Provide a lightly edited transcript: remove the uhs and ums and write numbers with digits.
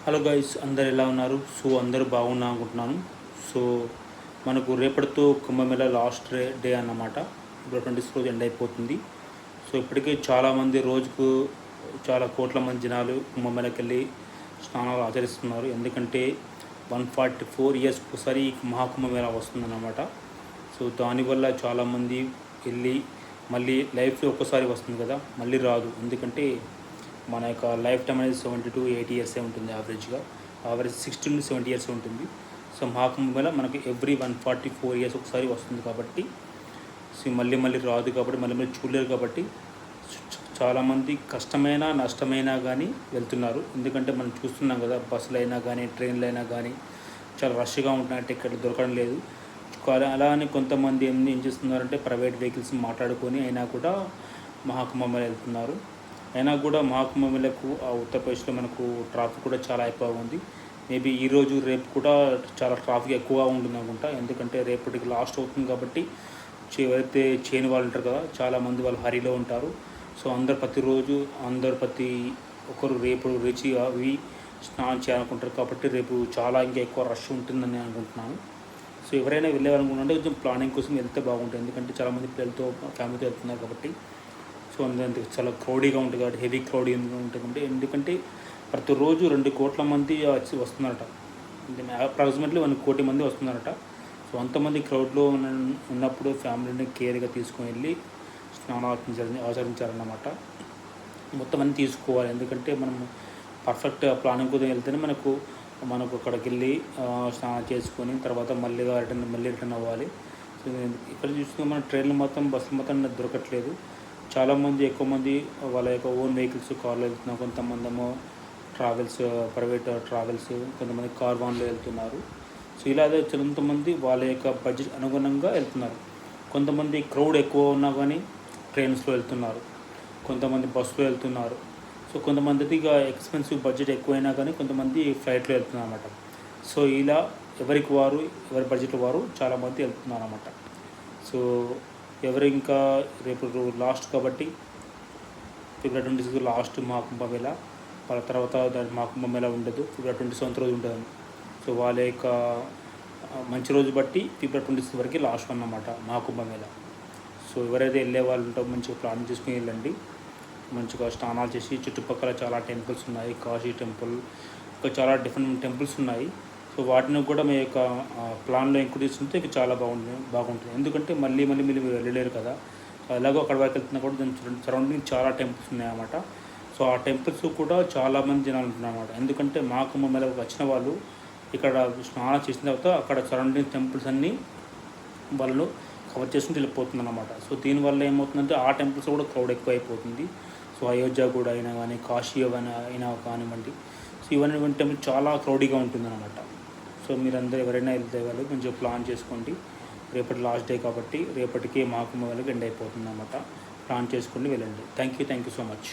Hello guys, అందరు ఎలా ఉన్నారు? సో అందరూ బాగున్నా అనుకుంటున్నాను. సో మనకు రేపటితో కుంభమేళా లాస్ట్ డే అన్నమాట. ఇప్పుడు 20 రోజు ఎండ్ అయిపోతుంది. సో ఇప్పటికే చాలామంది రోజుకు చాలా కోట్ల మంది జనాలు కుంభమేళాకి వెళ్ళి స్నానాలు ఆచరిస్తున్నారు. ఎందుకంటే 144 ఇయర్స్కి ఒకసారి మహాకుంభమేళా వస్తుందన్నమాట. సో దానివల్ల చాలామంది వెళ్ళి మళ్ళీ లైఫ్లో ఒక్కసారి వస్తుంది కదా, మళ్ళీ రాదు. ఎందుకంటే మన యొక్క లైఫ్ టైం అనేది 70 to 80 ఇయర్సే ఉంటుంది యావరేజ్గా. యావరేజ్ 60 to 70 ఇయర్స్ ఉంటుంది. సో మహాకుంభమేళా మనకి ఎవ్రీ 144 ఇయర్స్ ఒకసారి వస్తుంది కాబట్టి, సో మళ్ళీ రాదు కాబట్టి, మళ్ళీ చూడలేరు కాబట్టి చాలామంది కష్టమైనా నష్టమైనా కానీ వెళ్తున్నారు. ఎందుకంటే మనం చూస్తున్నాం కదా, బస్సులు అయినా కానీ ట్రైన్లు అయినా కానీ చాలా రష్గా ఉంటున్నాయి, టికెట్లు దొరకడం లేదు. అలా అని కొంతమంది ఏం చేస్తున్నారంటే ప్రైవేట్ వెహికల్స్ మాట్లాడుకొని అయినా కూడా మహాకుంభమేళా వెళ్తున్నారు. అయినా కూడా మహాకుంభమేళాకు ఆ ఉత్తరప్రదేశ్లో మనకు ట్రాఫిక్ కూడా చాలా ఎక్కువగా ఉంది. మేబీ ఈరోజు రేపు కూడా చాలా ట్రాఫిక్ ఎక్కువగా ఉంటుంది అనుకుంటా. ఎందుకంటే రేపటికి లాస్ట్ అవుతుంది కాబట్టి ఎవరైతే చేయని వాళ్ళు ఉంటారు కదా, చాలామంది వాళ్ళు హరిలో ఉంటారు. సో అందరు ప్రతిరోజు ప్రతి ఒక్కరు రేపు రుచి అవి స్నానం చేయాలనుకుంటారు కాబట్టి రేపు చాలా ఇంకా ఎక్కువ రష్ ఉంటుందని అనుకుంటున్నాను. సో ఎవరైనా వెళ్ళేవాలనుకుంటుంటే కొంచెం ప్లానింగ్ కోసం వెళ్తే బాగుంటుంది. ఎందుకంటే చాలామంది పిల్లలతో ఫ్యామిలీతో వెళ్తున్నారు కాబట్టి. సో అందులో చాలా క్రౌడీగా ఉంటుంది కాబట్టి, హెవీ క్రౌడీ ఉంటుంది కాబట్టి. ఎందుకంటే ప్రతిరోజు 2 కోట్ల మంది వస్తున్నారట. అప్రాక్సిమేట్లీ 1 కోటి మంది వస్తున్నారట. సో అంతమంది క్రౌడ్లో ఉన్నప్పుడు ఫ్యామిలీని కేర్గా తీసుకొని వెళ్ళి స్నానం ఆచరించాలన్నమాట. మొత్తం అన్నీ తీసుకోవాలి. ఎందుకంటే మనం పర్ఫెక్ట్ ప్లానింగ్ కోసం వెళ్తేనే మనకు అక్కడికి వెళ్ళి స్నానం చేసుకొని తర్వాత మళ్ళీ రిటర్న్ అవ్వాలి. సో ఇక్కడ చూసుకుంటే మన ట్రైన్లు మొత్తం బస్సులు మొత్తం దొరకట్లేదు. చాలామంది ఎక్కువ మంది వాళ్ళ యొక్క ఓన్ వెహికల్స్ కార్లో వెళ్తున్నారు. కొంతమంది ఏమో ప్రైవేట్ ట్రావెల్స్, కొంతమంది కార్ వాన్లో వెళ్తున్నారు. సో ఇలా కొంతమంది వాళ్ళ యొక్క బడ్జెట్ అనుగుణంగా వెళ్తున్నారు. కొంతమంది క్రౌడ్ ఎక్కువ ఉన్నా కానీ ట్రైన్స్లో వెళ్తున్నారు, కొంతమంది బస్సులో వెళ్తున్నారు. సో కొంతమందికి ఇక ఎక్స్పెన్సివ్ బడ్జెట్ ఎక్కువైనా కానీ కొంతమంది ఫ్లైట్లో వెళ్తున్నారు అన్నమాట. సో ఇలా ఎవరి బడ్జెట్ వారు చాలామంది వెళ్తున్నారు అన్నమాట. సో ఎవరు ఇంకా రేపు లాస్ట్ కాబట్టి ఫిబ్రవరి 26 లాస్ట్ మహాకుంభమేళా. వాళ్ళ తర్వాత దాని మహాకుంభమేళా ఉండదు, ఫిబ్రవరి 27 రోజు ఉంటుంది. సో వాళ్ళ యొక్క మంచి రోజు బట్టి ఫిబ్రవరి 26 వరకు లాస్ట్ అన్నమాట మహాకుంభమేళా. సో ఎవరైతే వెళ్ళే వాళ్ళు ఉంటారో మంచిగా ప్లాన్ చేసుకుని వెళ్ళండి. మంచిగా స్నానాలు చేసి చుట్టుపక్కల చాలా టెంపుల్స్ ఉన్నాయి. కాశీ టెంపుల్, ఇంకా చాలా డిఫరెంట్ టెంపుల్స్ ఉన్నాయి. సో వాటిని కూడా మీ యొక్క ప్లాన్లో ఇంక్లూడ్ చేసుకుంటే చాలా బాగుంటుంది. ఎందుకంటే మళ్ళీ మీరు వెళ్ళలేరు కదా. ఎలాగో అక్కడ వరకు వెళ్తున్నా కూడా దాని సరౌండింగ్ చాలా టెంపుల్స్ ఉన్నాయన్నమాట. సో ఆ టెంపుల్స్ కూడా చాలామంది జనాలు ఉంటున్నారు అన్నమాట. ఎందుకంటే మహాకుంభమేళాకు వచ్చిన వాళ్ళు ఇక్కడ స్నానం చేసిన తర్వాత అక్కడ సరౌండింగ్ టెంపుల్స్ అన్నీ వాళ్ళు కవర్ చేసుకుంటూ వెళ్ళిపోతుంది అన్నమాట. సో దీనివల్ల ఏమవుతుందంటే ఆ టెంపుల్స్ కూడా క్రౌడ్ ఎక్కువ అయిపోతుంది. సో అయోధ్య కూడా అయినా కానీ, కాశీ అయినా కానివ్వండి, సో ఇవన్నీ టెంపుల్ చాలా క్రౌడీగా ఉంటుందన్నమాట. సో మీరందరూ ఎవరైనా వెళ్తే వాళ్ళు కొంచెం ప్లాన్ చేసుకోండి. రేపటి లాస్ట్ డే కాబట్టి రేపటికి మహాకుంభమేళాకి ఎండ్ అయిపోతుంది అన్నమాట. ప్లాన్ చేసుకోండి, వెళ్ళండి. Thank you so much.